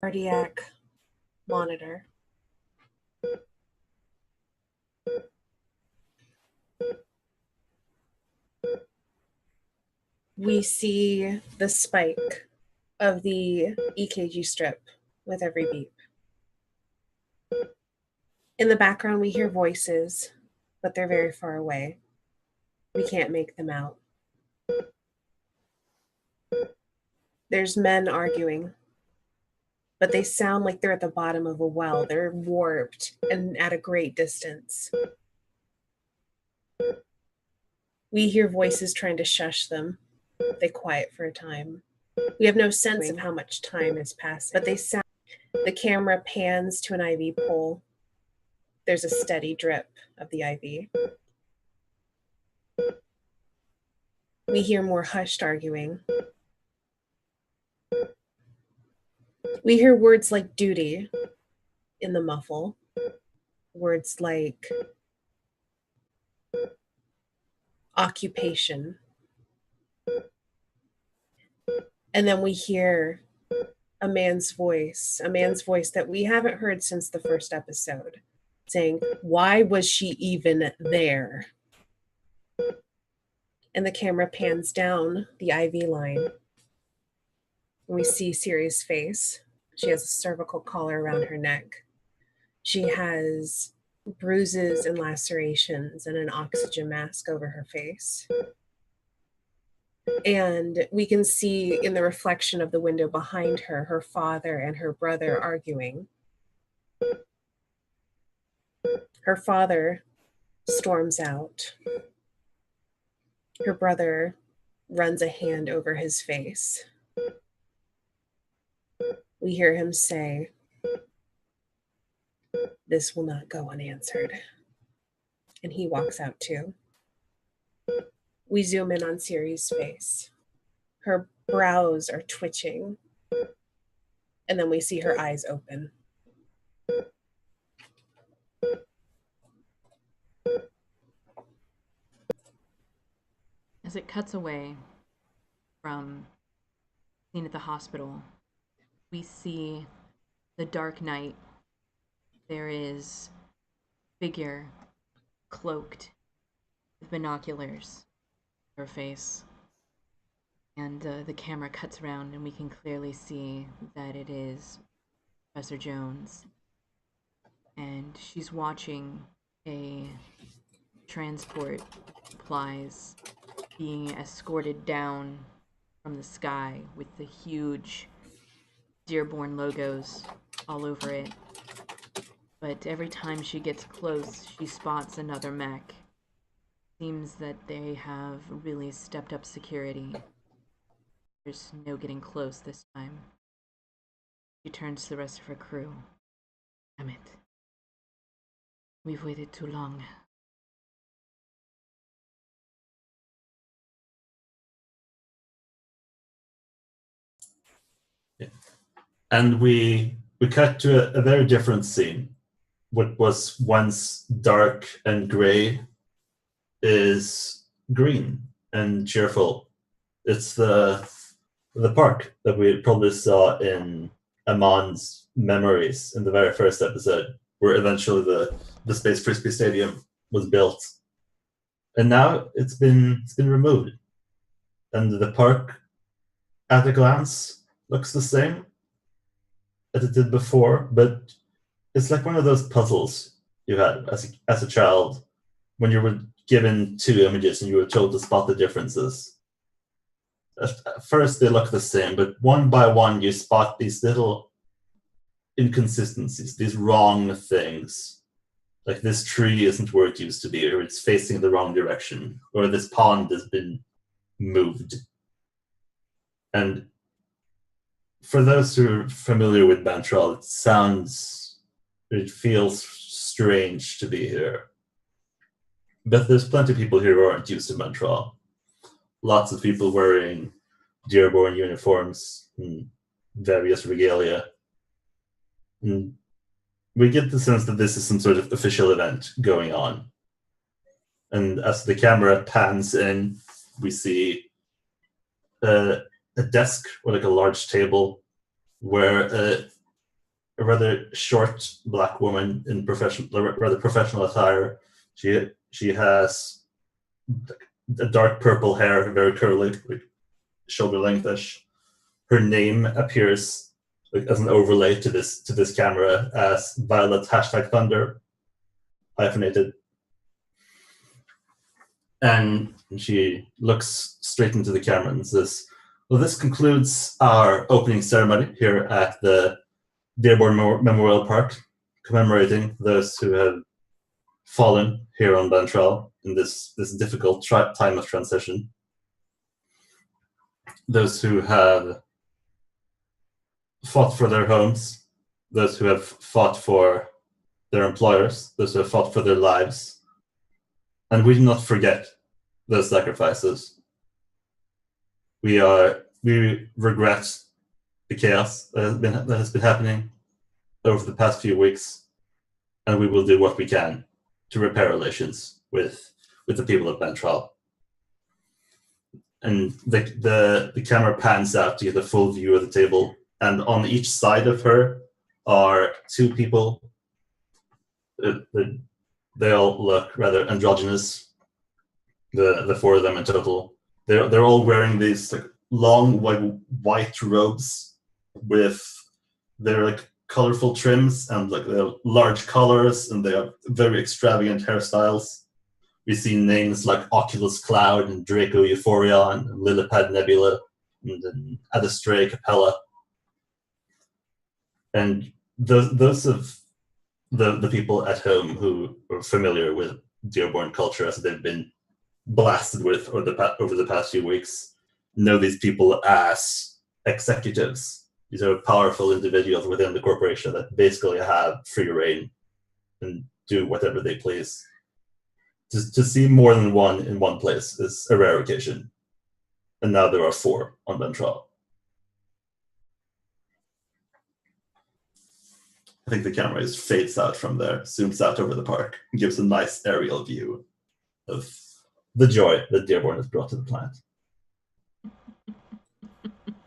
cardiac monitor. We see the spike of the EKG strip with every beep. In the background, we hear voices, but they're very far away. We can't make them out. There's men arguing, but they sound like they're at the bottom of a well. They're warped and at a great distance. We hear voices trying to shush them. They quiet for a time. We have no sense of how much time is passing, but they sound. The camera pans to an IV pole. There's a steady drip of the IV. We hear more hushed arguing. We hear words like duty in the muffle. Words like occupation. And then we hear a man's voice that we haven't heard since the first episode, saying, "Why was she even there?" And the camera pans down the IV line. And we see Siri's face. She has a cervical collar around her neck. She has bruises and lacerations and an oxygen mask over her face. And we can see in the reflection of the window behind her, her father and her brother arguing. Her father storms out. Her brother runs a hand over his face. We hear him say, "This will not go unanswered." And he walks out too. We zoom in on Siri's face. Her brows are twitching. And then we see her eyes open. As it cuts away from the scene at the hospital, we see the dark night. There is a figure cloaked with binoculars in her face. And the camera cuts around and we can clearly see that it is Professor Jones. And she's watching a transport supplies being escorted down from the sky with the huge Dearborn logos all over it. But every time she gets close, she spots another mech. Seems that they have really stepped up security. There's no getting close this time. She turns to the rest of her crew. Damn it. We've waited too long. Yeah. And we cut to a very different scene. What was once dark and gray is green and cheerful. It's the park that we probably saw in Amon's Memories in the very first episode, where eventually the Space Frisbee Stadium was built. And now it's been removed. And the park, at a glance, looks the same as it did before, but it's like one of those puzzles you had as a child when you were given two images and you were told to spot the differences. At first they look the same, but one by one you spot these little inconsistencies, these wrong things. Like this tree isn't where it used to be, or it's facing the wrong direction, or this pond has been moved. And for those who are familiar with Bantraphyll, it feels strange to be here. But there's plenty of people here who aren't used to Bantraphyll. Lots of people wearing Dearborn uniforms and various regalia. And we get the sense that this is some sort of official event going on. And as the camera pans in, we see a desk or like a large table where a rather short black woman in rather professional attire. She has a dark purple hair, very curly, like shoulder lengthish. Her name appears like as an overlay to this camera as Violet #Thunder hyphenated. And she looks straight into the camera and says, well, this concludes our opening ceremony here at the Dearborn Memorial Park, commemorating those who have fallen here on Bantraphyll in this difficult time of transition. Those who have fought for their homes, those who have fought for their employers, those who have fought for their lives. And we do not forget those sacrifices. We regret the chaos that has been happening over the past few weeks, and we will do what we can to repair relations with the people of Bantraphyll. And the camera pans out to get a full view of the table, and on each side of her are two people. They all look rather androgynous. The four of them in total. They're all wearing these like long white robes with their like colorful trims and like they have large collars, and they have very extravagant hairstyles. We see names like Oculus Cloud and Draco Euphoria and Lillipad Nebula and Adastray Capella. And those of the people at home who are familiar with Dearborn culture as they've been blasted with over the past few weeks know these people as executives. These are powerful individuals within the corporation that basically have free reign and do whatever they please. To see more than one in one place is a rare occasion. And now there are 4 on Bantraphyll. I think the camera just fades out from there, zooms out over the park, and gives a nice aerial view of the joy that Dearborn has brought to the planet.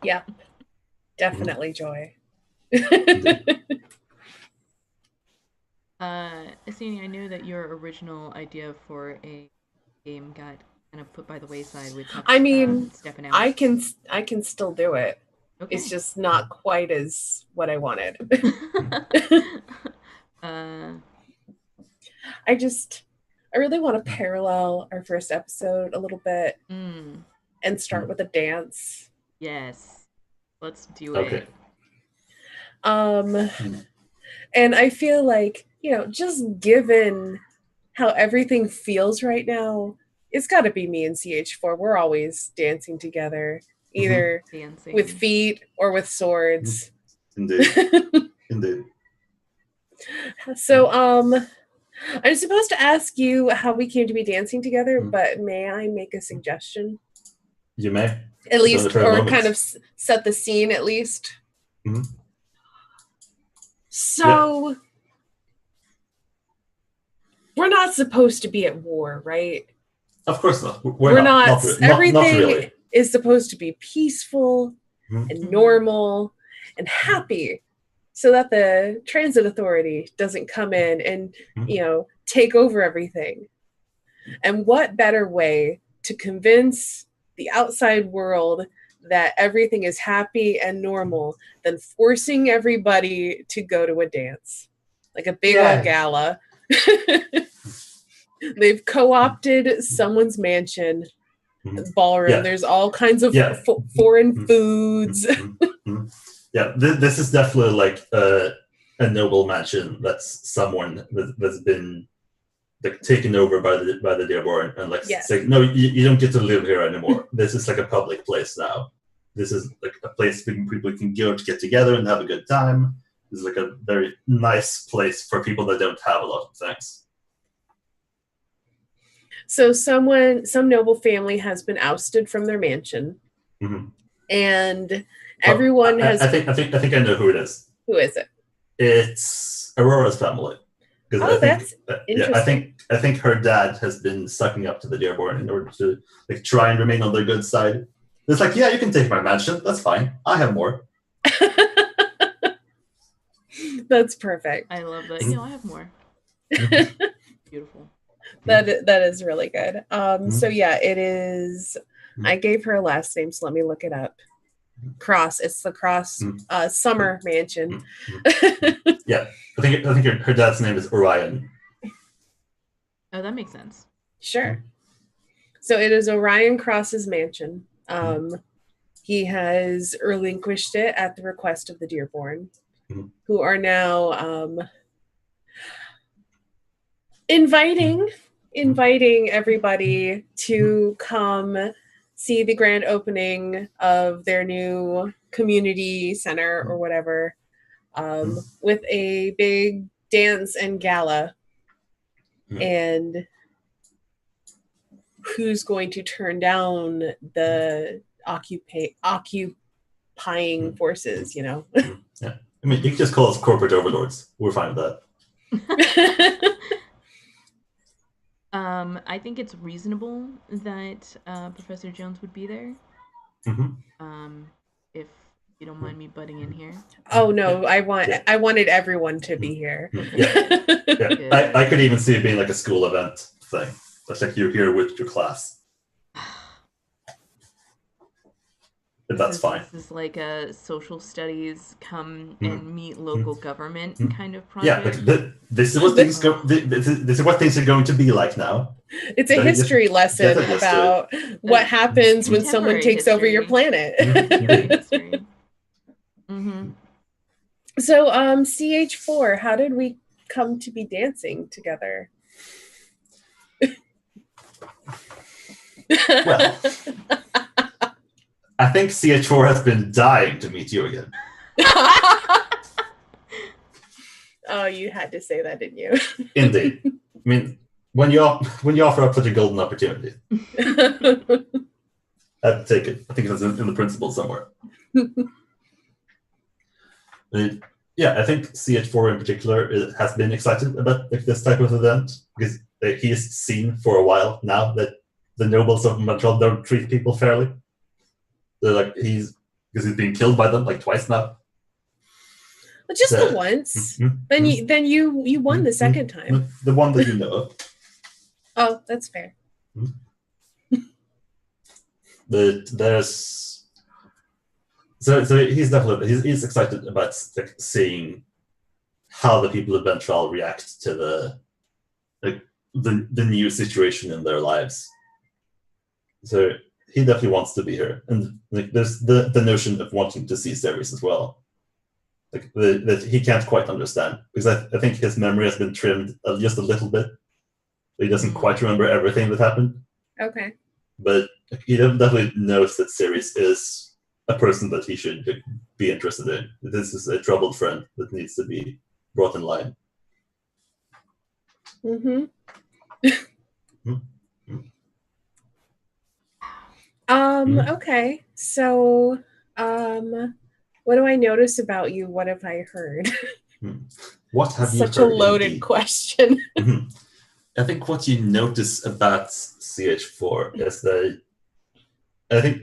Yep. Definitely joy. Asini, I knew that your original idea for a game got kind of put by the wayside with stepping out. I can still do it. Okay. It's just not quite as what I wanted. I really want to parallel our first episode a little bit and start with a dance. Yes. Let's do it. And I feel like, just given how everything feels right now, it's got to be me and CH4. We're always dancing together, either with feet or with swords. Indeed. Indeed. So, I'm supposed to ask you how we came to be dancing together, but may I make a suggestion? You may. At least, or kind of set the scene at least. Mm-hmm. So, we're not supposed to be at war, right? Of course not. We're not. Everything not really. Is supposed to be peaceful and normal and happy, so that the transit authority doesn't come in and, take over everything. And what better way to convince the outside world that everything is happy and normal than forcing everybody to go to a dance, like a big old gala. They've co-opted someone's mansion, ballroom. Yeah. There's all kinds of foreign foods. Yeah, this is definitely like a noble mansion that's someone that's been like taken over by the Dearborn and say, no, you don't get to live here anymore. This is like a public place now. This is like a place people can go to get together and have a good time. This is like a very nice place for people that don't have a lot of things. So some noble family has been ousted from their mansion, and everyone has. I think I know who it is. Who is it? It's Aurora's family. That's interesting. I think her dad has been sucking up to the Dearborn in order to try and remain on their good side. It's like, yeah, you can take my mansion. That's fine. I have more. That's perfect. I love that. I have more. Beautiful. That is really good. So yeah, it is. I gave her a last name, so let me look it up. Cross. It's the Cross Summer Mansion. Yeah, I think her dad's name is Orion. Oh, that makes sense. Sure. So it is Orion Cross's mansion. He has relinquished it at the request of the Dearborn, who are now inviting everybody to come see the grand opening of their new community center or whatever, with a big dance and gala. And who's going to turn down the occupying forces, you know? Yeah. I mean, you can just call us corporate overlords. We're fine with that. I think it's reasonable that Professor Jones would be there. If you don't mind me butting in here. Oh no, I wanted everyone to be here. Yeah. I could even see it being like a school event thing. It's like you're here with your class. But that's fine. This is like a social studies come and meet local government kind of Yeah, project. like this is what things go. This is what things are going to be like now. It's a history lesson about what happens when someone takes over your planet. So, CH4, how did we come to be dancing together? Well, I think CH4 has been dying to meet you again. Oh, you had to say that, didn't you? Indeed. I mean, when you offer up such a golden opportunity, I have to take it. I think it's in the principle somewhere. Yeah, I think CH4 in particular has been excited about this type of event because he's seen for a while now that the nobles of Montreal don't treat people fairly. They're like because he's being killed by them like twice now. But just the once. Then you won the second time. The one that you know of. Oh, that's fair. But there's so he's definitely he's excited about seeing how the people of Bantraphyll react to the new situation in their lives. So he definitely wants to be here, and there's the notion of wanting to see Ceres as well, that he can't quite understand because I think his memory has been trimmed just a little bit. He doesn't quite remember everything that happened. Okay, but he definitely knows that Ceres is a person that he should be interested in. This is a troubled friend that needs to be brought in line. Okay, so what do I notice about you? What have I heard? What have you heard? Such a loaded question. I think what you notice about CH4 is that I think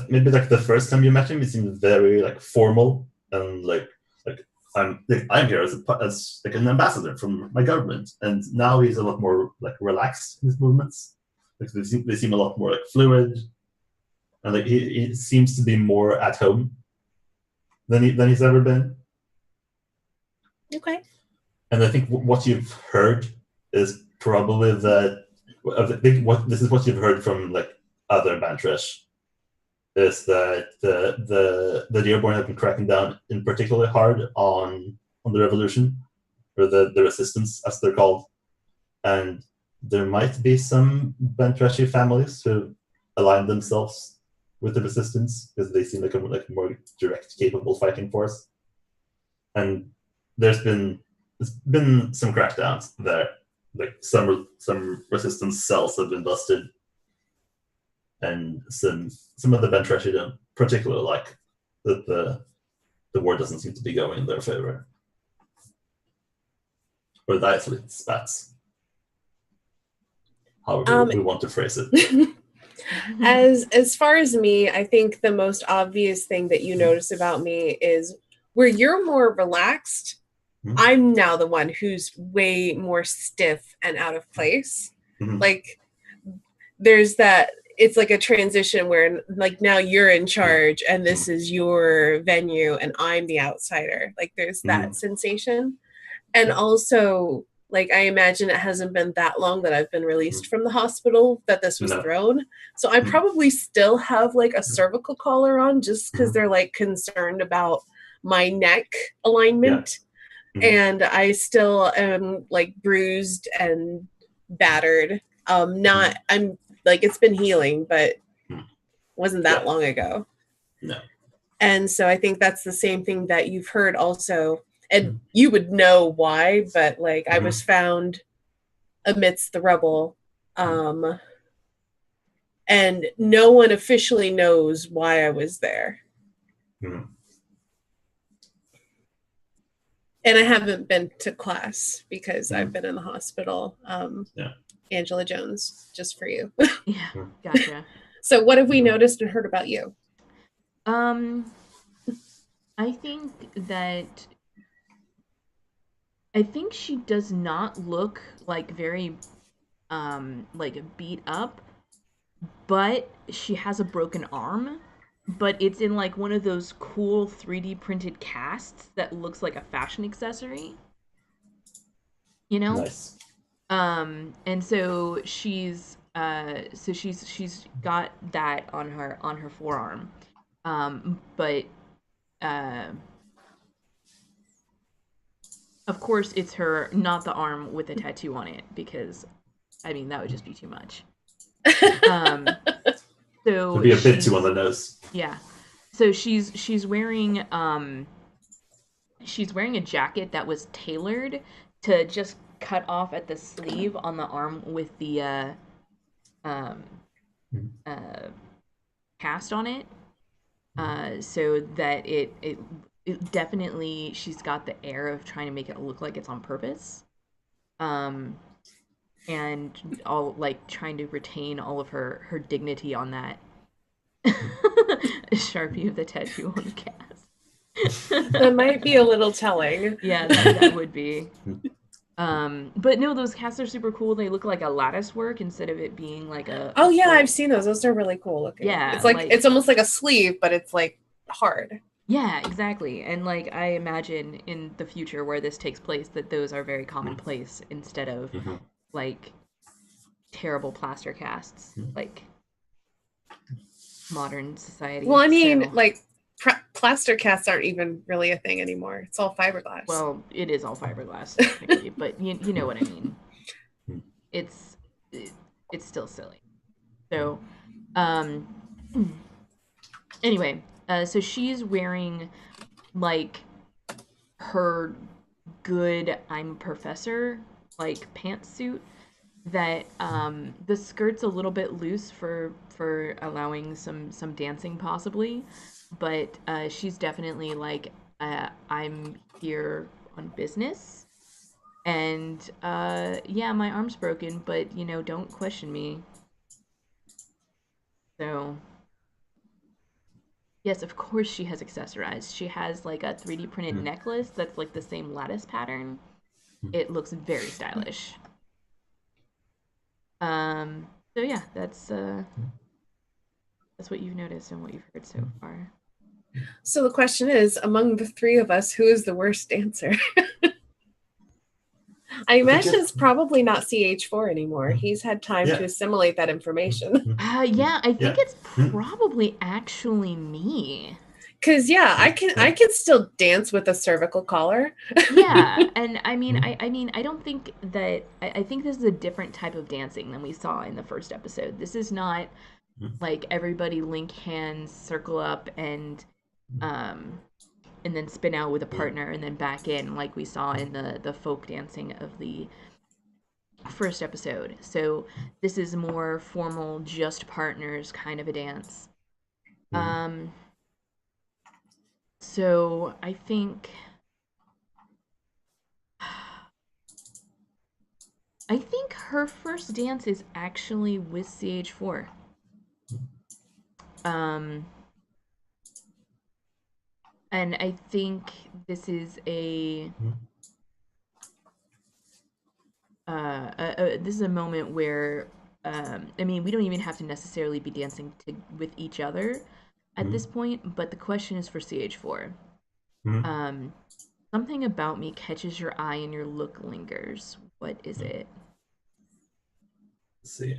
maybe like the first time you met him, he seemed very like formal and like I'm here as like an ambassador from my government, and now he's a lot more like relaxed in his movements. Like they seem a lot more like fluid, and like he seems to be more at home than he's ever been. Okay. And I think what you've heard is probably this is what you've heard from like other Bantrash, is that the Dearborn have been cracking down in particularly hard on the revolution, or the resistance as they're called, and there might be some Bantrashi families who align themselves with the resistance because they seem like a more direct, capable fighting force, and there's been some crackdowns there. Like some resistance cells have been busted, and some of the Bantrashi don't particularly like that the war doesn't seem to be going in their favor, or that it spats. However, we want to phrase it. As far as me, I think the most obvious thing that you notice about me is where you're more relaxed, I'm now the one who's way more stiff and out of place. Like there's that, it's like a transition where like now you're in charge and this is your venue and I'm the outsider. Like there's that sensation. And also, like, I imagine it hasn't been that long that I've been released from the hospital that this was thrown. So I probably still have like a cervical collar on just because they're like concerned about my neck alignment. And I still am like bruised and battered. Not, I'm like, it's been healing, but wasn't that long ago. No. And so I think that's the same thing that you've heard also. And you would know why, but like I was found amidst the rubble. And no one officially knows why I was there. And I haven't been to class because I've been in the hospital. Angela Jones, just for you. Yeah, gotcha. So what have we noticed and heard about you? I think she does not look like very like beat up, but she has a broken arm, but it's in like one of those cool 3D printed casts that looks like a fashion accessory. You know? Nice. And so she's got that on her forearm. But of course it's not the arm with a tattoo on it, because I mean that would just be too much. So it'd be a bit too on the nose. Yeah. So she's wearing a jacket that was tailored to just cut off at the sleeve on the arm with the cast on it, so that it definitely, she's got the air of trying to make it look like it's on purpose, and all like trying to retain all of her dignity on that Sharpie of the tattoo on the cast. That might be a little telling. Yeah, that would be. But no, those casts are super cool. They look like a lattice work instead of it being like a. Oh yeah, I've seen those. Those are really cool looking. Yeah, it's like it's almost like a sleeve, but it's like hard. Yeah, exactly. And like I imagine in the future where this takes place that those are very commonplace instead of like terrible plaster casts, like modern society. Well, I mean, like plaster casts aren't even really a thing anymore. It's all fiberglass. Well, it is all fiberglass technically, but you know what I mean. It's still silly. So, anyway, so she's wearing like her good I'm professor like pantsuit that the skirt's a little bit loose for allowing some dancing possibly, but she's definitely like I'm here on business, and yeah, my arm's broken, but you know, don't question me. So yes, of course she has accessorized. She has like a 3D printed necklace that's like the same lattice pattern. It looks very stylish. So yeah, that's what you've noticed and what you've heard so far. So the question is, among the three of us, who is the worst dancer? I imagine it's probably not CH4 anymore. He's had time to assimilate that information. Yeah, I think it's probably actually me. Cause yeah, I can still dance with a cervical collar. Yeah, and I mean, I don't think that I think this is a different type of dancing than we saw in the first episode. This is not like everybody link hands, circle up, and then spin out with a partner and then back in like we saw in the folk dancing of the first episode. So this is more formal, just partners kind of a dance. So I think her first dance is actually with CH4. And I think this is a this is a moment where, I mean, we don't even have to necessarily be dancing with each other at this point, but the question is for CH4. Something about me catches your eye and your look lingers. What is it? Let's see.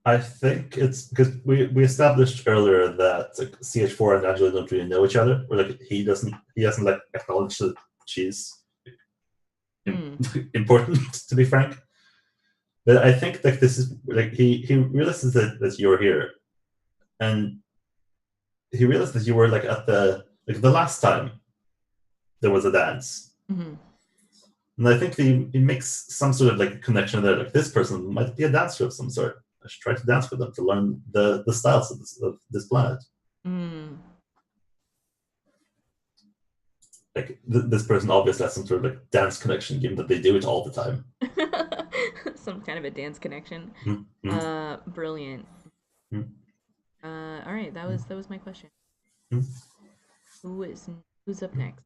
I think it's because we established earlier that like, CH4 and Angela don't really know each other, or like he hasn't like acknowledged that she's important, to be frank. But I think like this is like he realizes that you're here, and he realized that you were like at the last time there was a dance. And I think he makes some sort of like connection there. Like this person might be a dancer of some sort. I should try to dance with them to learn the styles of this planet. Like this person obviously has some sort of like dance connection, given that they do it all the time. Some kind of a dance connection. Brilliant. All right, that was my question. Who's up next?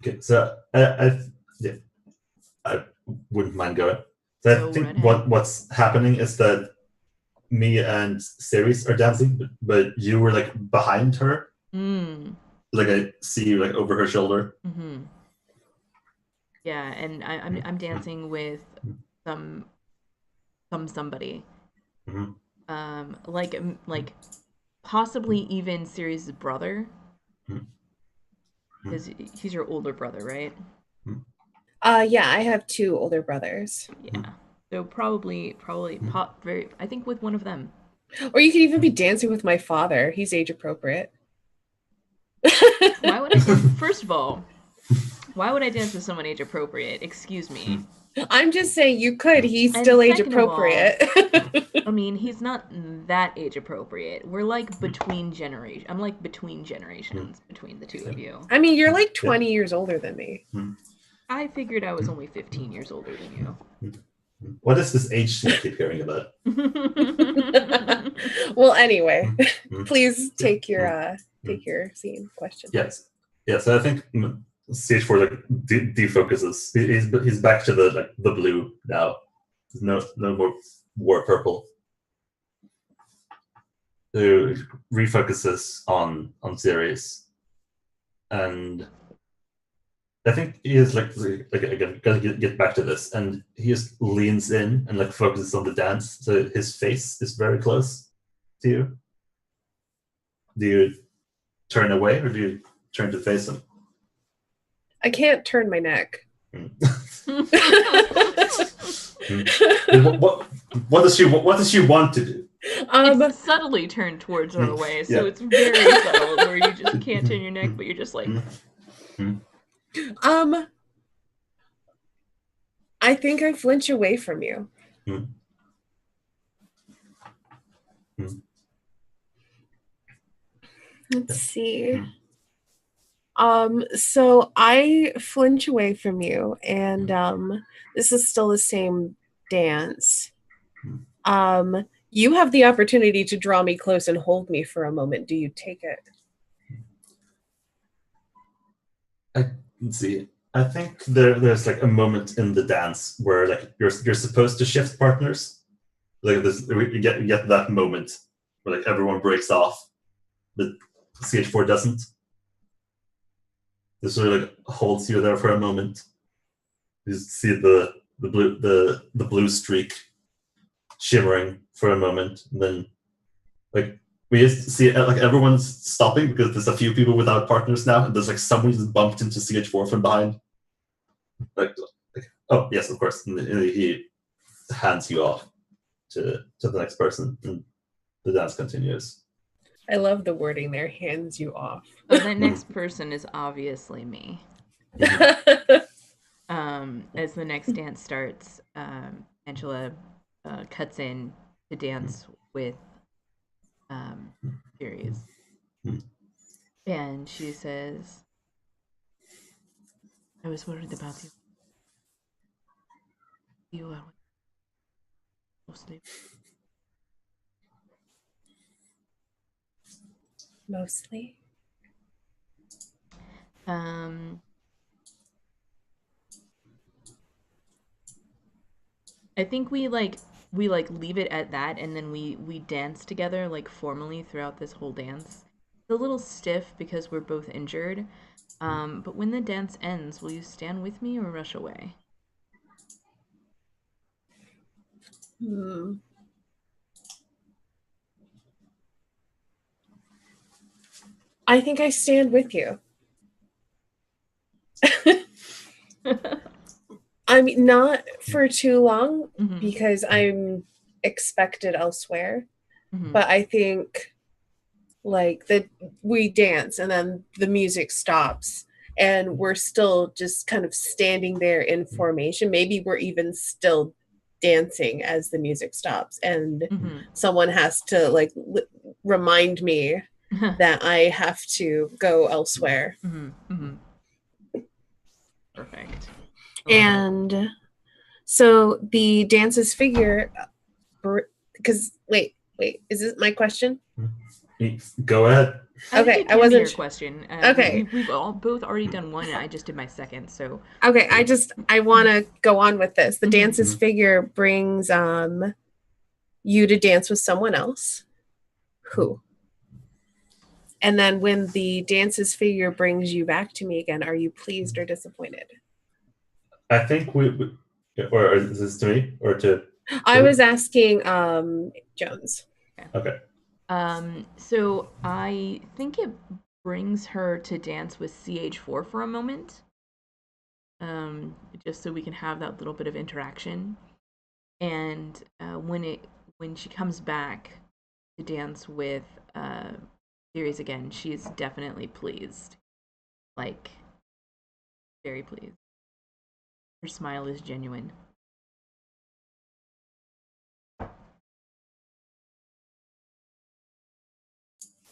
Okay, so I wouldn't mind going. So I think what's happening is that me and Ceres are dancing, but you were like behind her. Like I see you like over her shoulder. Yeah, and I'm dancing with somebody. Like possibly even Ceres' brother. Because he's your older brother, right? Yeah, I have 2 older brothers. Yeah. So probably I think with one of them. Or you could even be dancing with my father. He's age appropriate. Why would I dance? First of all, why would I dance with someone age appropriate? Excuse me. I'm just saying you could. He's still age appropriate. I mean, he's not that age appropriate. We're like between generations. I'm like between generations between the two of you. I mean, you're like 20 years older than me. I figured I was only 15 years older than you. What is this age you keep hearing about? Well, anyway, please take your scene question. Yes. So I think CH4 like defocuses. He's back to the blue now. No more war purple. So refocuses on Ceres, and I think he is like again gotta get back to this, and he just leans in and like focuses on the dance. So his face is very close to you. Do you turn away or do you turn to face him? I can't turn my neck. What does she want to do? It's subtly turned towards her away, so it's very subtle where you just can't turn your neck, but you're just like. I think I flinch away from you. Let's see. So I flinch away from you, and this is still the same dance. You have the opportunity to draw me close and hold me for a moment. Do you take it? Let's see. I think there's like a moment in the dance where like you're supposed to shift partners. Like this, you get that moment where like everyone breaks off, but CH4 doesn't. This sort of like holds you there for a moment. You see the blue streak shimmering for a moment, and then like we just see like everyone's stopping because there's a few people without partners now, and there's like someone just bumped into CH4 from behind. Like oh yes, of course. And he hands you off to the next person, and the dance continues. I love the wording there. Hands you off. Oh, that next person is obviously me. As the next dance starts, Angela cuts in to dance with Sirius. And she says, I was worried about you. You are mostly. Mostly. I think we leave it at that, and then we dance together like formally throughout this whole dance. It's a little stiff because we're both injured. But when the dance ends, will you stand with me or rush away? I think I stand with you. I mean, not for too long because I'm expected elsewhere. But I think like that we dance and then the music stops and we're still just kind of standing there in formation. Maybe we're even still dancing as the music stops and someone has to like remind me that I have to go elsewhere. Perfect. And so the dance's figure, because wait, is this my question? Go ahead. Okay, I wasn't your question. Okay, we've all both already done one, and I just did my second. So okay, I want to go on with this. The dance's figure brings you to dance with someone else. Who? And then when the dance's figure brings you back to me again, are you pleased or disappointed? I think we or is this to me or to? I was asking Jones. Okay. So I think it brings her to dance with CH4 for a moment. Just so we can have that little bit of interaction. And when she comes back to dance with Ceres again, she's definitely pleased. Like, very pleased. Her smile is genuine.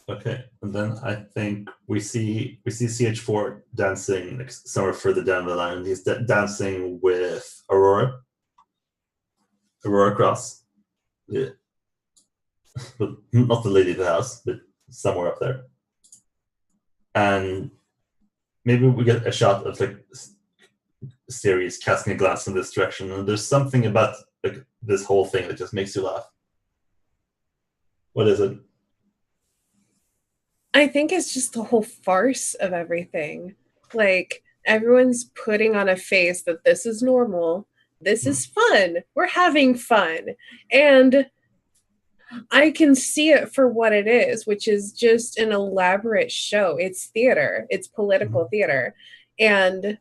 Okay, and then I think we see CH4 dancing like, somewhere further down the line. He's dancing with Aurora Cross, yeah. But not the lady of the house, but somewhere up there. And maybe we get a shot of like Ceres casting a glance in this direction, and there's something about like this whole thing that just makes you laugh. What is it? I think it's just the whole farce of everything. Like everyone's putting on a face that this is normal. This is fun. We're having fun. And I can see it for what it is, which is just an elaborate show. It's theater. It's political theater. And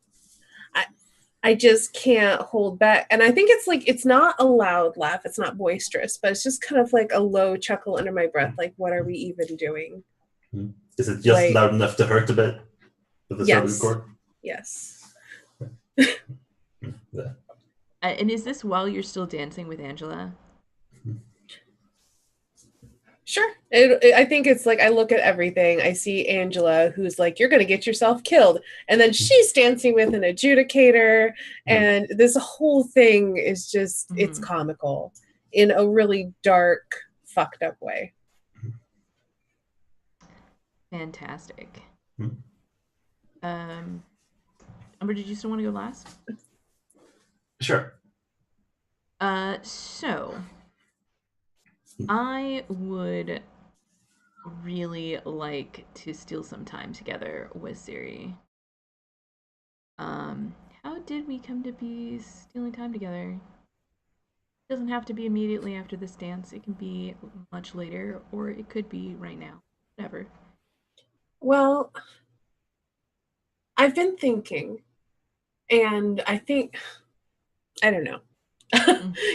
I just can't hold back. And I think it's like, it's not a loud laugh. It's not boisterous, but it's just kind of like a low chuckle under my breath. Like, what are we even doing? Is it just loud enough to hurt a bit with the cervical cord? Yes. Yeah. And is this while you're still dancing with Angela? Sure. I think it's like I look at everything. I see Angela, who's like, "You're going to get yourself killed," and then she's dancing with an adjudicator, and this whole thing is just it's comical in a really dark, fucked up way. Fantastic. Amber, did you still want to go last? Sure. So I would really like to steal some time together with Siri. How did we come to be stealing time together? It doesn't have to be immediately after this dance. It can be much later, or it could be right now. Whatever. Well, I've been thinking, and I think I don't know.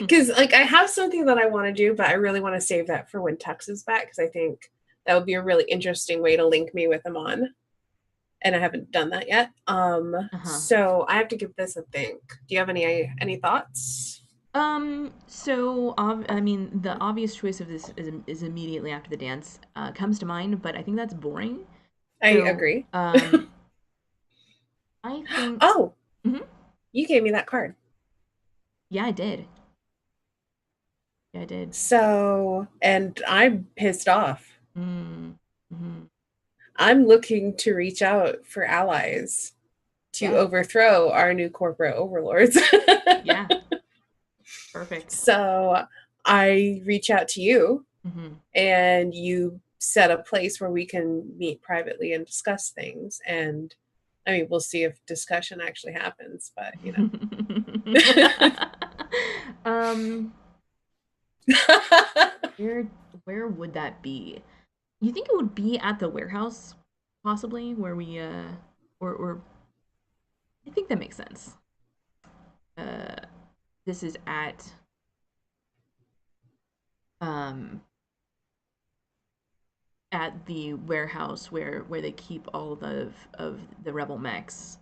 Because like I have something that I want to do, but I really want to save that for when Tux is back because I think that would be a really interesting way to link me with him on. And I haven't done that yet. So I have to give this a think. Do you have any thoughts? So I mean, the obvious choice of this is immediately after the dance comes to mind, but I think that's boring. I agree. I think. Oh, you gave me that card. Yeah, I did. Yeah, I did. So, and I'm pissed off. I'm looking to reach out for allies to overthrow our new corporate overlords. Yeah. Perfect. So I reach out to you, and you set a place where we can meet privately and discuss things. And I mean, we'll see if discussion actually happens, but you know. Where would that be? You think it would be at the warehouse, possibly, where we or I think that makes sense. This is um at the warehouse where they keep all of the rebel mechs,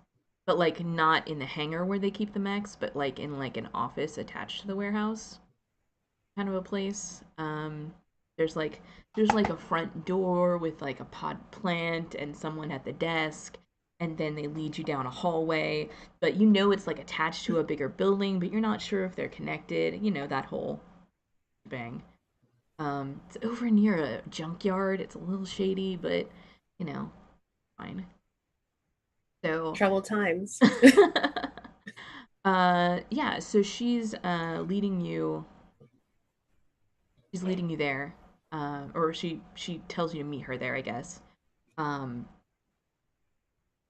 but like not in the hangar where they keep the mechs, but like in like an office attached to the warehouse, kind of a place. There's like a front door with like a pod plant and someone at the desk, and then they lead you down a hallway, but you know it's like attached to a bigger building, but you're not sure if they're connected. You know, that whole bang. It's over near a junkyard. It's a little shady, but you know, fine. So, Troubled times. yeah. So she's leading you. She's leading you there, or she tells you to meet her there, I guess. Um,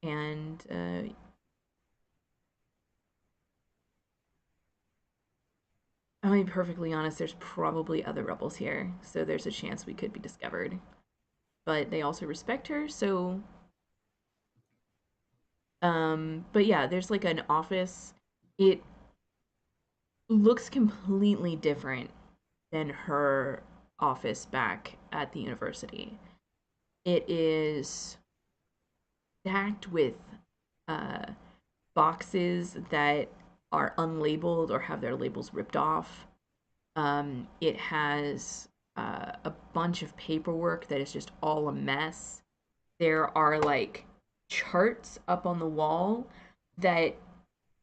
and I'll be perfectly honest. There's probably other rebels here, so there's a chance we could be discovered. But they also respect her, so but yeah, there's like an office. It looks completely different than her office back at the university. It is stacked with uh, boxes that are unlabeled or have their labels ripped off. It has a bunch of paperwork that is just all a mess. There are like charts up on the wall that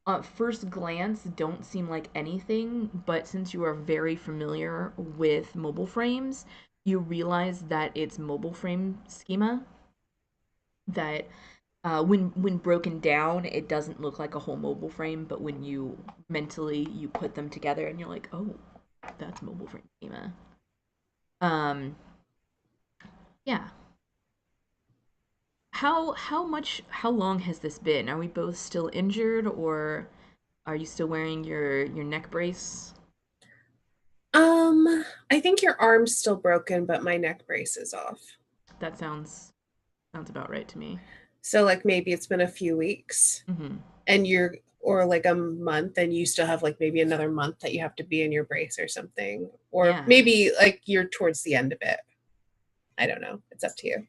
at first glance don't seem like anything, but since you are very familiar with mobile frames, you realize that it's mobile frame schema that when broken down, it doesn't look like a whole mobile frame, but when you mentally you put them together and you're like, oh, that's mobile frame schema. Um, yeah. How long has this been? Are we both still injured, or are you still wearing your neck brace? I think your arm's still broken, but my neck brace is off. That sounds about right to me. So like maybe it's been a few weeks, and you're or like a month, and you still have like maybe another month that you have to be in your brace or something, or Yeah. maybe like you're towards the end of it. I don't know. It's up to you.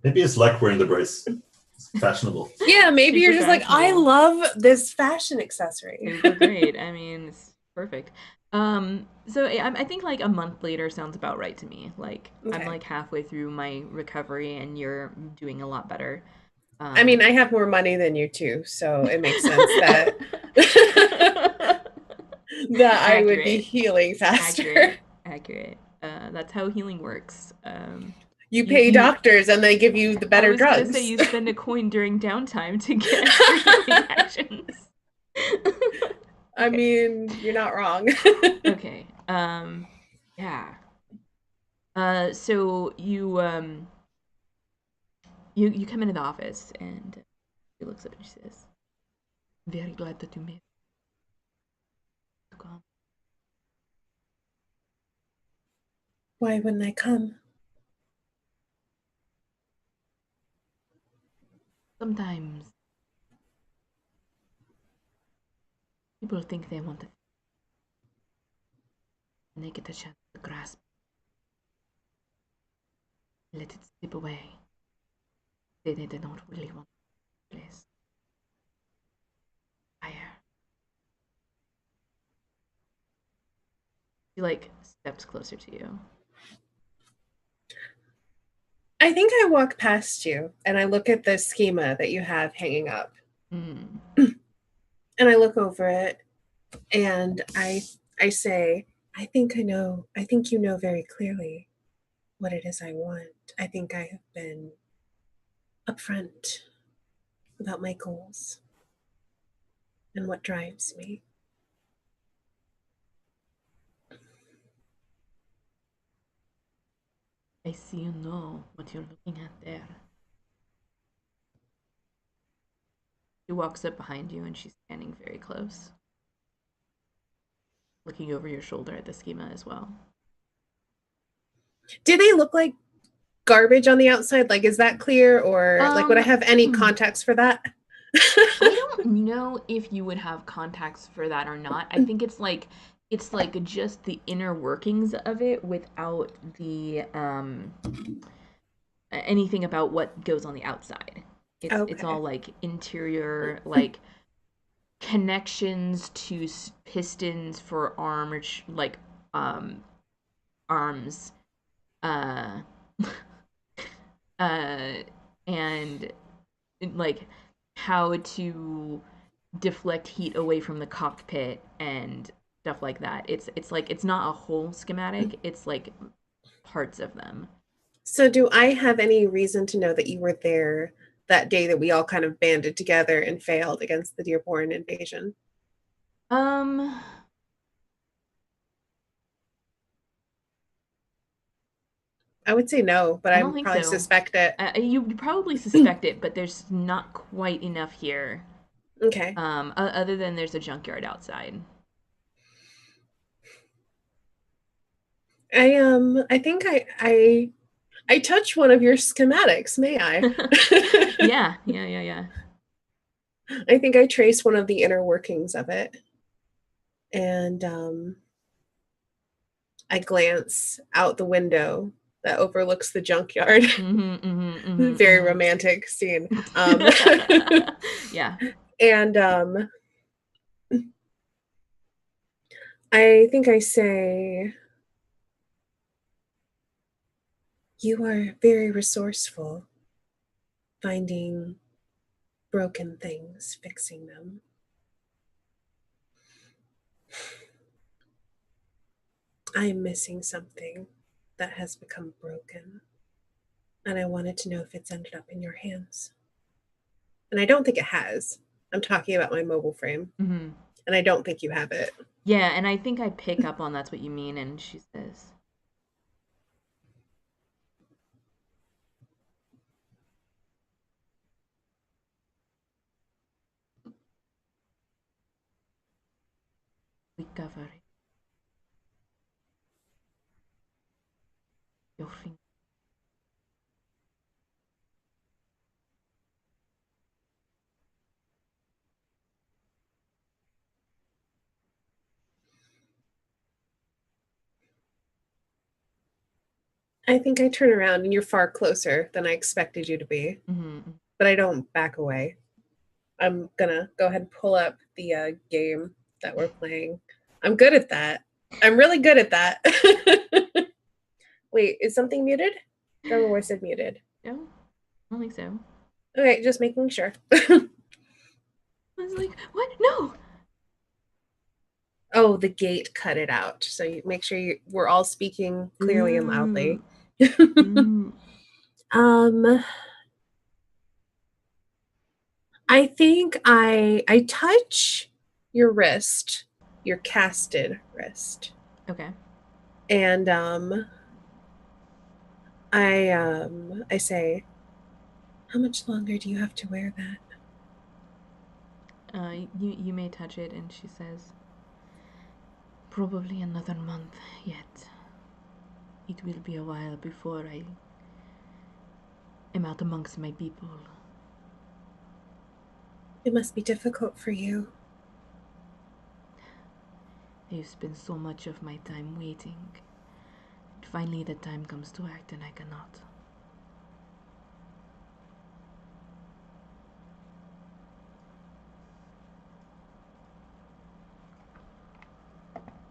Maybe it's like wearing the brace. It's fashionable. Yeah, maybe Super you're just like, I love this fashion accessory. Super great. I mean, it's perfect. So I think like a month later sounds about right to me. Like Okay. I'm like halfway through my recovery and you're doing a lot better. I mean, I have more money than you too, so it makes sense that that I would be healing faster. Accurate. That's how healing works. You pay doctors and they give you the better I was drugs. gonna say you spend a coin during downtime to get extra healing actions. I mean, you're not wrong. Okay. Yeah. So you come into the office and she looks up and she says, "Very glad that you made it to come." Why wouldn't I come? Sometimes people think they want it, and they get a chance to grasp, let it slip away. They don't really want the place. Fire. She like steps closer to you. I think I walk past you and I look at the schema that you have hanging up. Mm. And I look over it and I say, I think you know very clearly what it is I want. I think I have been upfront about my goals and what drives me. I see you know what you're looking at there. She walks up behind you and she's standing very close, looking over your shoulder at the schema as well. Do they look like garbage on the outside? Like, is that clear? Or like, would I have any context for that? I don't know if you would have contacts for that or not. I think it's like just the inner workings of it without the anything about what goes on the outside. It's all Okay. like interior, like connections to pistons for arms, uh uh and like how to deflect heat away from the cockpit and stuff like that. It's like it's not a whole schematic, it's like parts of them. So, do I have any reason to know that you were there that day that we all kind of banded together and failed against the Dearborn invasion? Um I would say no, but I I don't would think probably so. suspect it. You probably suspect it, but there's not quite enough here. Okay. Other than there's a junkyard outside. I think I touch one of your schematics, may I? Yeah. I think I trace one of the inner workings of it. And I glance out the window that overlooks the junkyard. Very romantic scene. Yeah. And I think I say, you are very resourceful, finding broken things, fixing them. I am missing something that has become broken, and I wanted to know if it's ended up in your hands. And I don't think it has. I'm talking about my mobile frame, and I don't think you have it. Yeah, and I think I pick up on that's what you mean, and she says, recover your finger. I think I turn around and you're far closer than I expected you to be, but I don't back away. I'm gonna go ahead and pull up the game that we're playing. I'm good at that. I'm really good at that. Wait, is something muted? Remember what I said muted. No, I don't think so. Okay, just making sure. I was like, what? No! Oh, the gate cut it out. So you make sure we're all speaking clearly and loudly. I think I touch your wrist, your casted wrist. Okay. And I say, how much longer do you have to wear that? You may touch it, and she says, probably another month yet. It will be a while before I am out amongst my people. It must be difficult for you. I've spent so much of my time waiting. And finally the time comes to act and I cannot.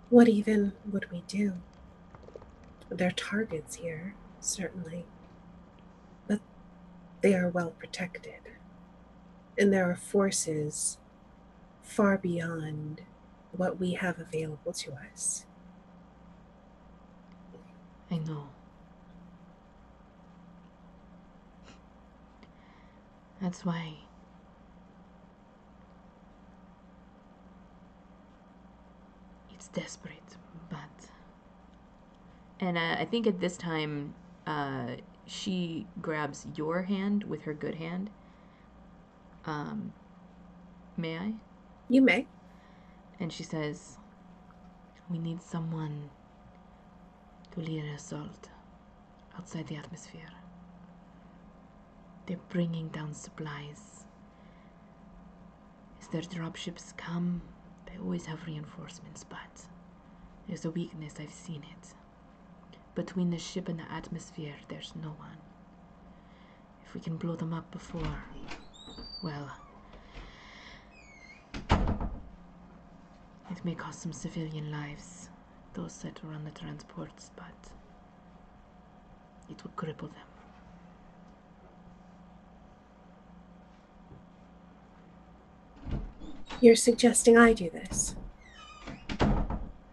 What even would we do? There are targets here, certainly. But they are well protected. And there are forces far beyond what we have available to us. I know. That's why it's desperate, but... And I think at this time, she grabs your hand with her good hand. May I? You may. And she says, we need someone to lead an assault outside the atmosphere. They're bringing down supplies. As their dropships come, they always have reinforcements, but there's a weakness, I've seen it. Between the ship and the atmosphere, there's no one. If we can blow them up before, well, it may cost some civilian lives, those that are on the transports, but it would cripple them. You're suggesting I do this?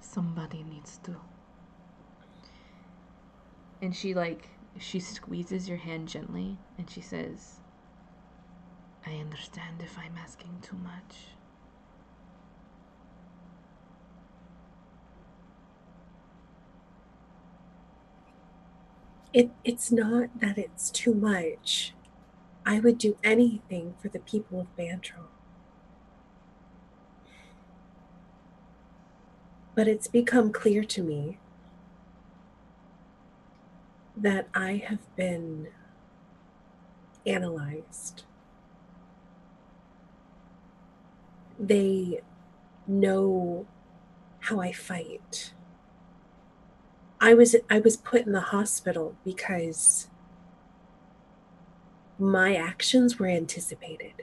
Somebody needs to. And she squeezes your hand gently, and she says, I understand if I'm asking too much. It's not that it's too much. I would do anything for the people of Bantraphyll. But it's become clear to me that I have been analyzed. They know how I fight. I was put in the hospital because my actions were anticipated.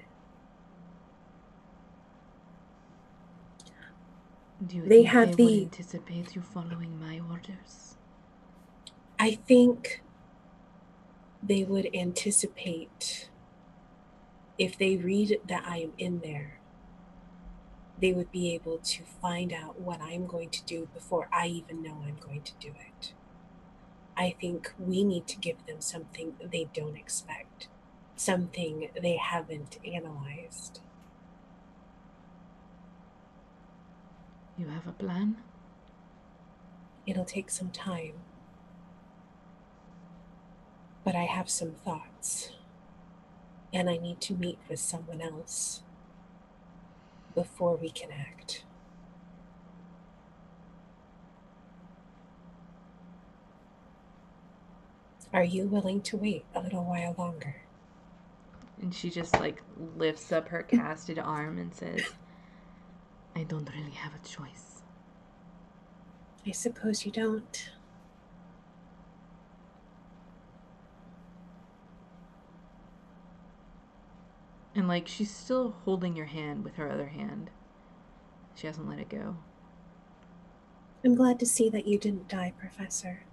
Do you They think have they would the- anticipate you following my orders? I think they would anticipate, if they read that I am in there, they would be able to find out what I'm going to do before I even know I'm going to do it. I think we need to give them something they don't expect, something they haven't analyzed. You have a plan? It'll take some time, but I have some thoughts, and I need to meet with someone else before we can act. Are you willing to wait a little while longer? And she just lifts up her casted arm and says, I don't really have a choice. I suppose you don't. And she's still holding your hand with her other hand. She hasn't let it go. I'm glad to see that you didn't die, Professor.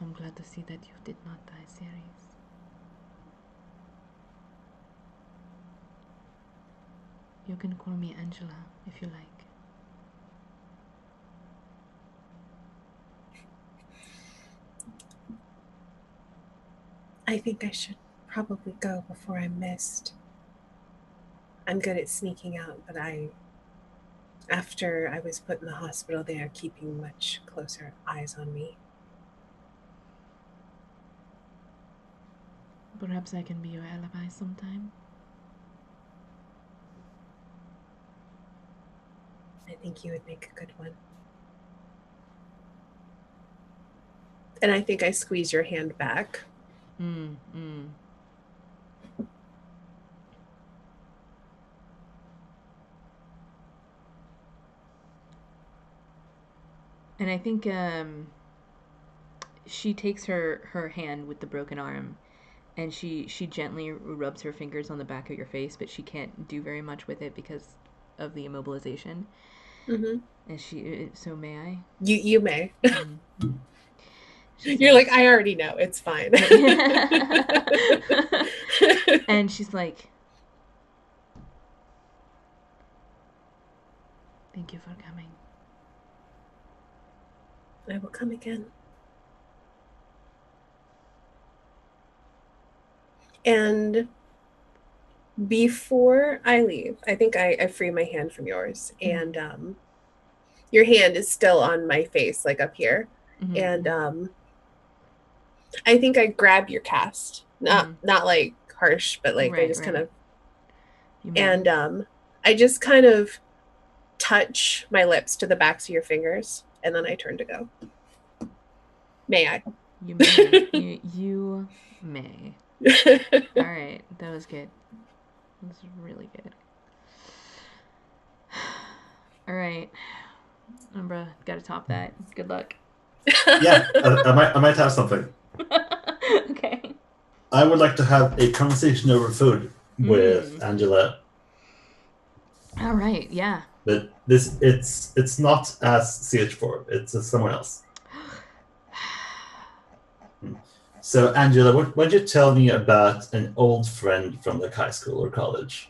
I'm glad to see that you did not die, Ceres. You can call me Angela if you like. I think I should probably go before I'm missed. I'm good at sneaking out, but after I was put in the hospital, they are keeping much closer eyes on me. Perhaps I can be your alibi sometime. I think you would make a good one. And I think I squeeze your hand back. And I think she takes her hand with the broken arm, and she gently rubs her fingers on the back of your face, but she can't do very much with it because of the immobilization. Mm-hmm. And so may I? You may. Mm-hmm. You're like, I already know. It's fine. And she's like, thank you for coming. I will come again. And before I leave, I think I free my hand from yours. And your hand is still on my face, like up here. and I think I grab your cast, not like harsh, but like I just kind of, and I just kind of touch my lips to the backs of your fingers, and then I turn to go. May I? You may. you may. All right, that was good. That was really good. All right, Umbra, gotta top that. Good luck. Yeah, I might have something. Okay. I would like to have a conversation over food with Angela. All right, yeah. But it's not as CH4. It's someone else. So Angela, what would you tell me about an old friend from like high school or college?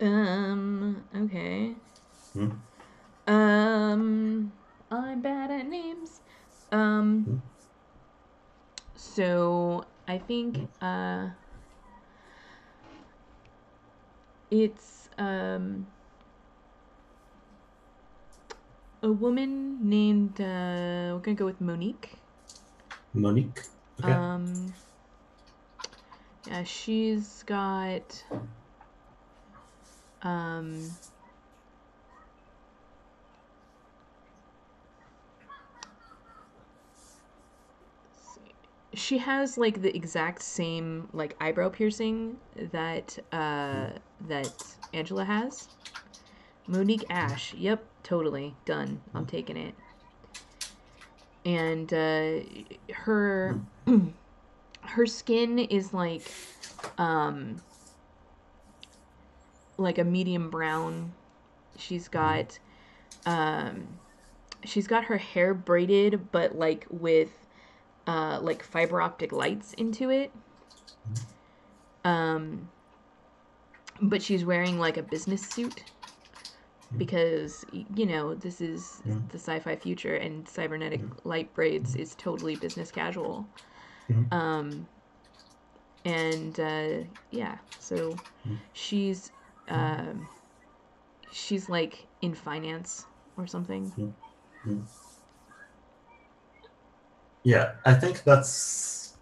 Okay. I'm bad at names. So I think it's a woman named we're gonna go with Monique. Monique. Okay. Yeah, she's got she has like the exact same like eyebrow piercing that that Angela has. Monique Ash. Yep, totally done. I'm taking it. And her her skin is like a medium brown. She's got her hair braided, but like with like fiber optic lights into it. But she's wearing like a business suit because you know this is the sci-fi future, and cybernetic light braids is totally business casual. And yeah, so she's like in finance or something. Yeah, I think that's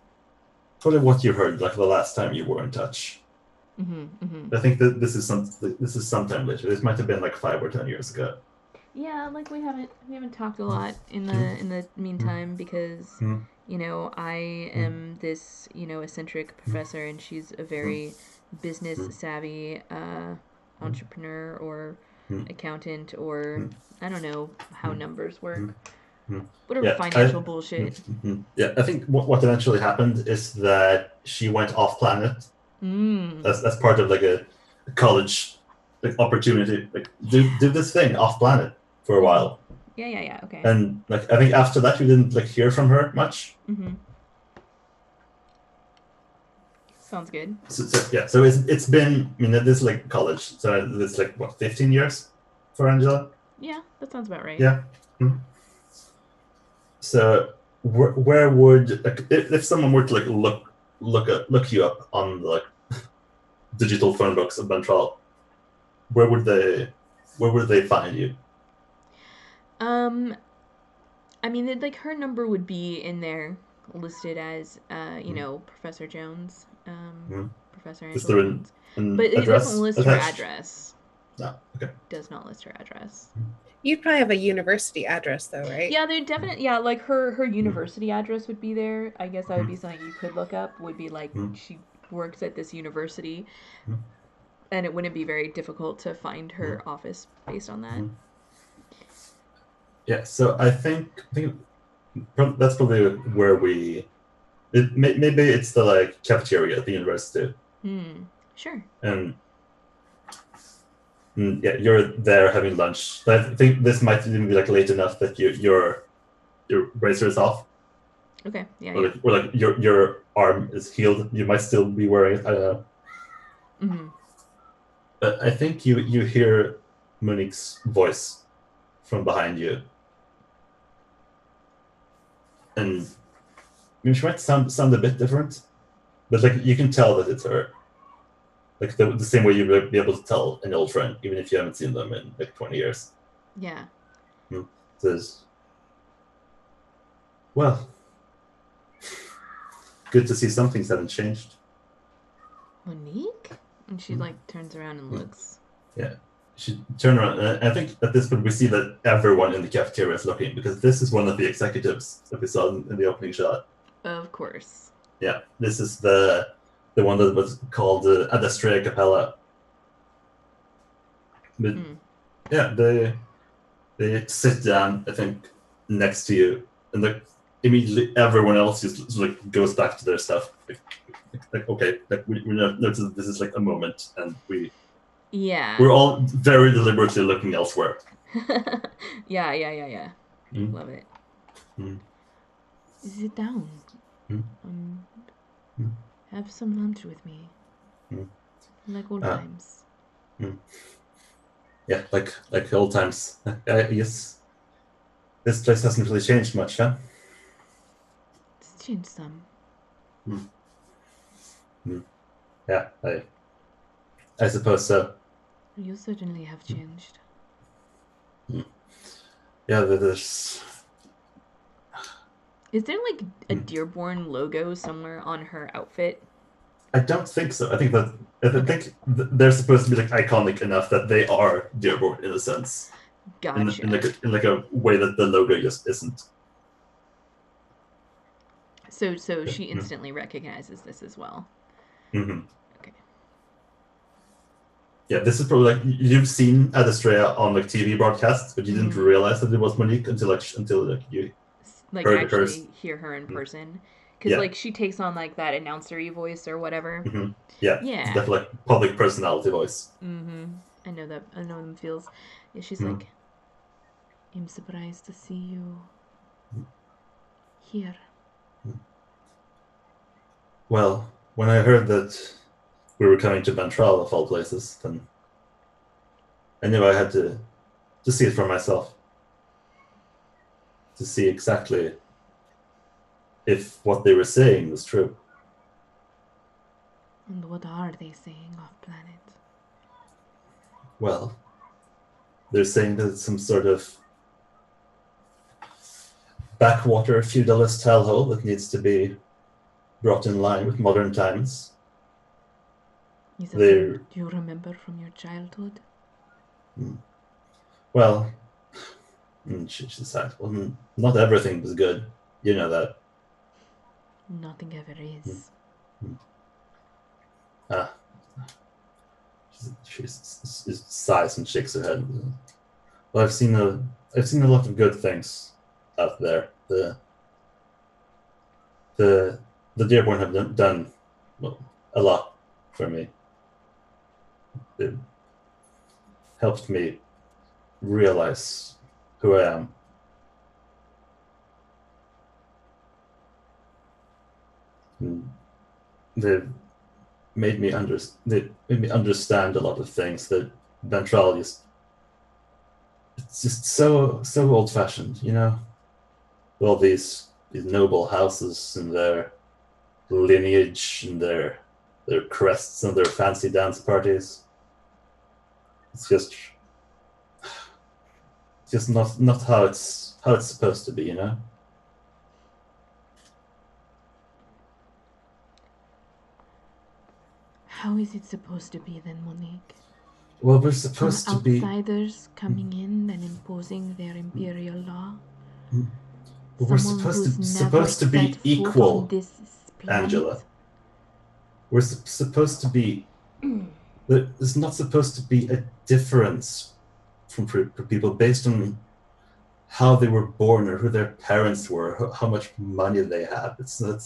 probably what you heard like the last time you were in touch. I think that this is sometime later. This might have been like 5 or 10 years ago. Yeah, like we haven't talked a lot in the meantime because you know I am this eccentric professor and she's a very business savvy entrepreneur or accountant or I don't know how numbers work. Whatever financial bullshit. Yeah, I think what eventually happened is that she went off planet. That's part of like a college like opportunity. Like do this thing off planet for a while. Yeah. Okay. And like I think after that you didn't like hear from her much. Sounds good. So it's been this is like college. So it's like what 15 years for Angela. Yeah, that sounds about right. Yeah. So where would like if someone were to like look you up on the like digital phone books of Bantraphyll, where would they find you? I mean, like her number would be in there listed as Professor Jones, Professor Angela Jones, but it doesn't list her address. No, okay. Does not list her address. You'd probably have a university address though, right? Yeah, they definitely like her university address would be there. I guess that would be something you could look up. Would be like she works at this university, and it wouldn't be very difficult to find her office based on that. Yeah, so I think that's probably where maybe it's the like cafeteria at the university. Sure. And yeah, you're there having lunch. I think this might even be like late enough that your bracer is off. Okay. Yeah. Or like your arm is healed. You might still be wearing it. I don't know. But I think you hear Monique's voice from behind you. And I mean, she might sound a bit different, but like you can tell that it's her. Like the same way you would be able to tell an old friend, even if you haven't seen them in like 20 years. Yeah. Says, Well, good to see some things haven't changed. Monique? And she like turns around and looks. Yeah. She turn around, and I think at this point we see that everyone in the cafeteria is looking, because this is one of the executives that we saw in the opening shot. Of course. Yeah, this is the one that was called Adestrea Capella. But yeah, they sit down, I think, next to you, and like immediately everyone else just like goes back to their stuff. Like okay, like we notice this is like a moment, and we're all very deliberately looking elsewhere. Yeah. Mm. Love it. Mm. Sit down. Mm. Have some lunch with me. Like old times. Yeah, like old times. Yes. This place hasn't really changed much, huh? It's changed some. Yeah, I suppose so. You certainly have changed. Yeah, there's... Is there like a Dearborn logo somewhere on her outfit? I don't think so. I think they're supposed to be like iconic enough that they are Dearborn in a sense. Gotcha. In like a way that the logo just isn't. So she instantly recognizes this as well. Mm-hmm. Okay. Yeah, this is probably like you've seen Adestrea on like TV broadcasts, but you didn't realize that it was Monique until you like heard actually hear her in person. Because like she takes on like that announcer-y voice or whatever. Mm-hmm. Yeah, it's definitely like public personality voice. I know them feels. Yeah, she's like, I'm surprised to see you here. Well, when I heard that we were coming to Bantraphyll of all places, then I knew I had to see it for myself. To see exactly if what they were saying was true. And what are they saying off planet? Well, they're saying that it's some sort of backwater feudalist hellhole that needs to be brought in line with modern times. Is that something you remember from your childhood? Well, she decides, well, not everything was good. You know that. Nothing ever is. She sighs and shakes her head. Well, I've seen a lot of good things out there. The Dearborn have done a lot for me. It helped me realize who I am. And they made me understand a lot of things that Bantraphyll it's just so old-fashioned, you know? All these noble houses and their lineage and their crests and their fancy dance parties. It's just not how it's supposed to be, you know? How is it supposed to be then, Monique? Well, we're supposed From to be outsiders coming in and imposing their imperial law. We're supposed to be equal, Angela. We're supposed to be. There's not supposed to be a difference for people based on how they were born or who their parents were, how much money they had. It's not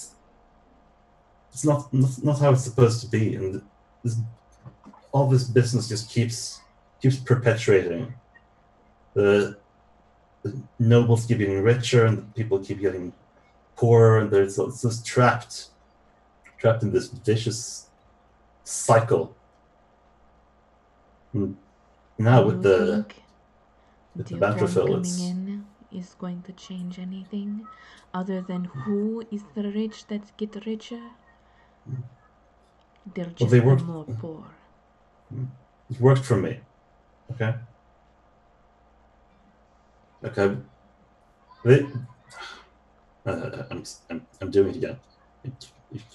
how it's supposed to be, and all this business just keeps perpetuating. The nobles keep getting richer, and the people keep getting poorer, and it's just trapped in this vicious cycle. And now with the Bantraphyll, coming in is going to change anything other than who is the rich that get richer? They'll just be more poor. It worked for me. Okay. I'm doing it again. You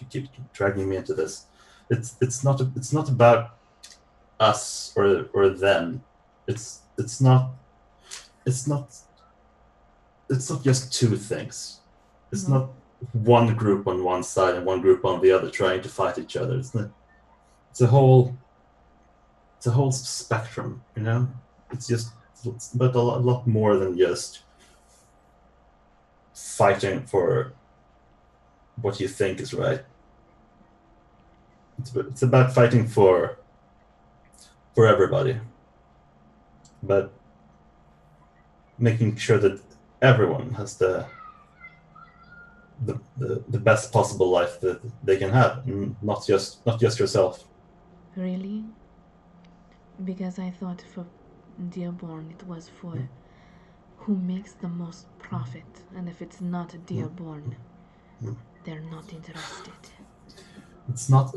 keep dragging me into this. It's not about us or them. It's not it's not it's not just two things. It's No. not one group on one side and one group on the other trying to fight each other. It's a whole spectrum, you know. It's about a lot more than just fighting for what you think is right. It's about fighting for everybody, but making sure that everyone has the best possible life that they can have, and not just yourself. Really? Because I thought for Dearborn it was for who makes the most profit, and if it's not Dearborn, they're not interested. It's not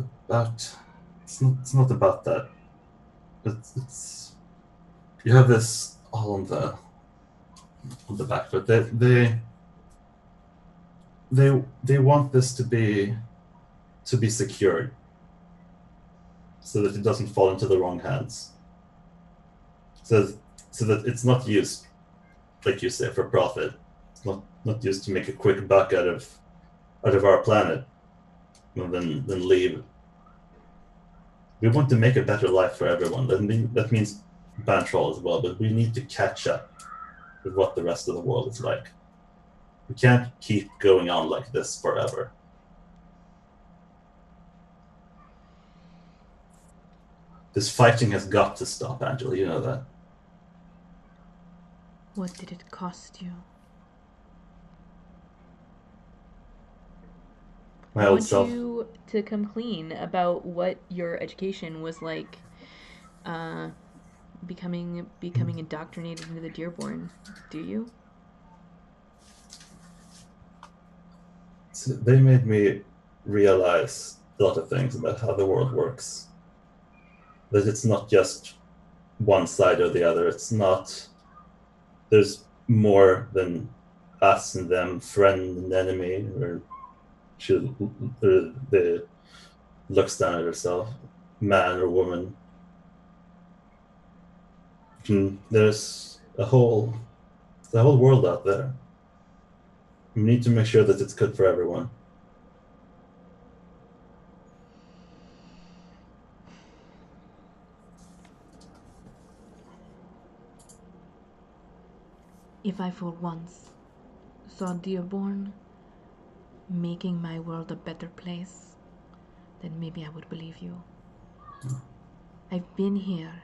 about that. It's you have this all on the back, but they want this to be secured so that it doesn't fall into the wrong hands. So that it's not used, like you say, for profit. It's not used to make a quick buck out of our planet and then leave. We want to make a better life for everyone. That means Bantraphyll as well, but we need to catch up with what the rest of the world is like. We can't keep going on like this forever. This fighting has got to stop, Angela. You know that. What did it cost you? My I old want self. you to come clean about what your education was like, becoming indoctrinated into the Dearborn. Do you? So they made me realize a lot of things about how the world works. That it's not just one side or the other. It's not. There's more than us and them, friend and enemy, or the looks down at herself, man or woman. And there's the whole world out there. We need to make sure that it's good for everyone. If I for once saw Dearborn making my world a better place, then maybe I would believe you. I've been here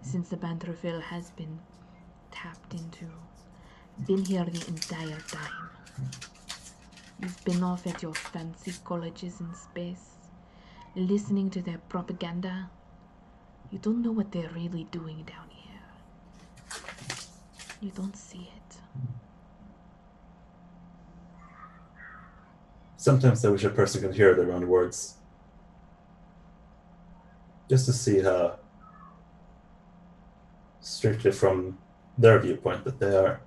since the Bantraphyll has been tapped into. Been here the entire time. You've been off at your fancy colleges in space, listening to their propaganda. You don't know what they're really doing down here. You don't see it. Sometimes I wish a person could hear their own words, just to see how strictly from their viewpoint that they are.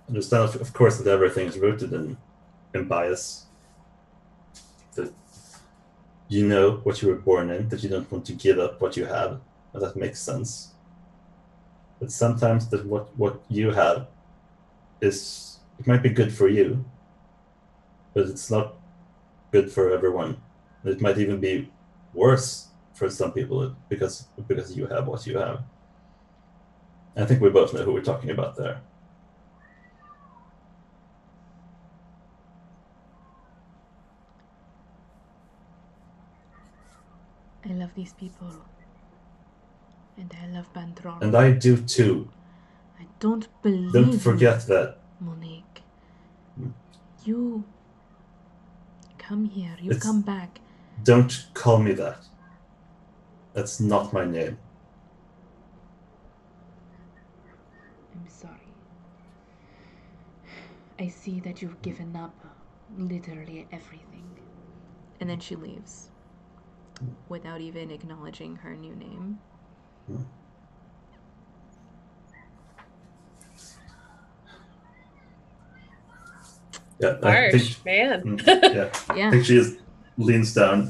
Understand, of course, that everything is rooted in bias. That you know what you were born in, that you don't want to give up what you have, and that makes sense. But sometimes that what you have it might be good for you, but it's not good for everyone. It might even be worse for some people because you have what you have. I think we both know who we're talking about there. I love these people. And I love Bantraphyll. And I do too. I don't believe Don't forget you, that. Monique. You come here. You come back. Don't call me that. That's not my name. I'm sorry. I see that you've given up literally everything. And then she leaves without even acknowledging her new name. Yeah, Harsh, man. Yeah, I Yeah. think she just leans down,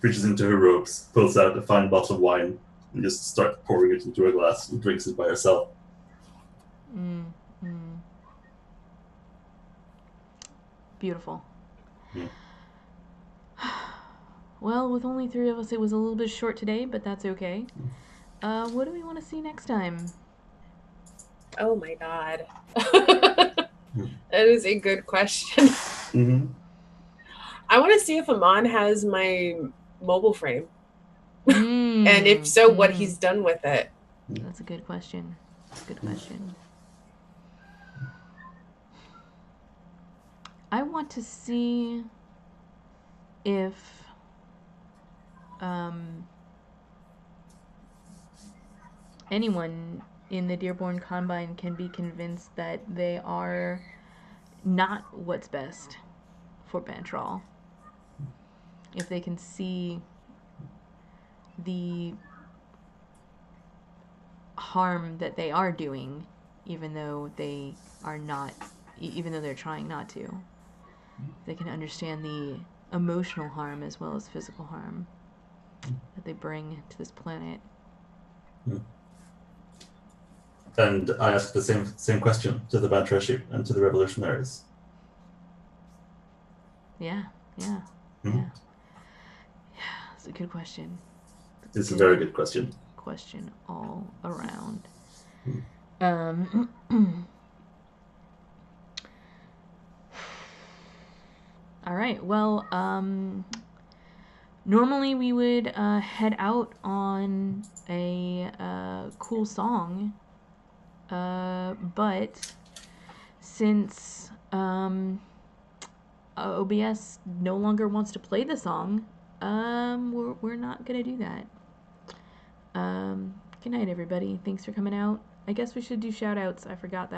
reaches into her robes, pulls out a fine bottle of wine, and just starts pouring it into a glass and drinks it by herself. Beautiful. Mm. Well, with only 3 of us, it was a little bit short today, but that's okay. What do we want to see next time? Oh my god. That is a good question. Mm-hmm. I want to see if Amon has my mobile frame. And if so, what he's done with it. That's a good question. Good question. I want to see if anyone in the Dearborn Combine can be convinced that they are not what's best for Bantraphyll. If they can see the harm that they are doing, even though they are not, even though they're trying not to. They can understand the emotional harm as well as physical harm that they bring to this planet. And I ask the same question to the Bantraphyll and to the revolutionaries. Yeah. It's a good question. It's a very good question. Question all around. All right. Well, normally we would head out on a cool song, but since OBS no longer wants to play the song, we're not gonna do that. Good night, everybody. Thanks for coming out. I guess we should do shout outs. I forgot that.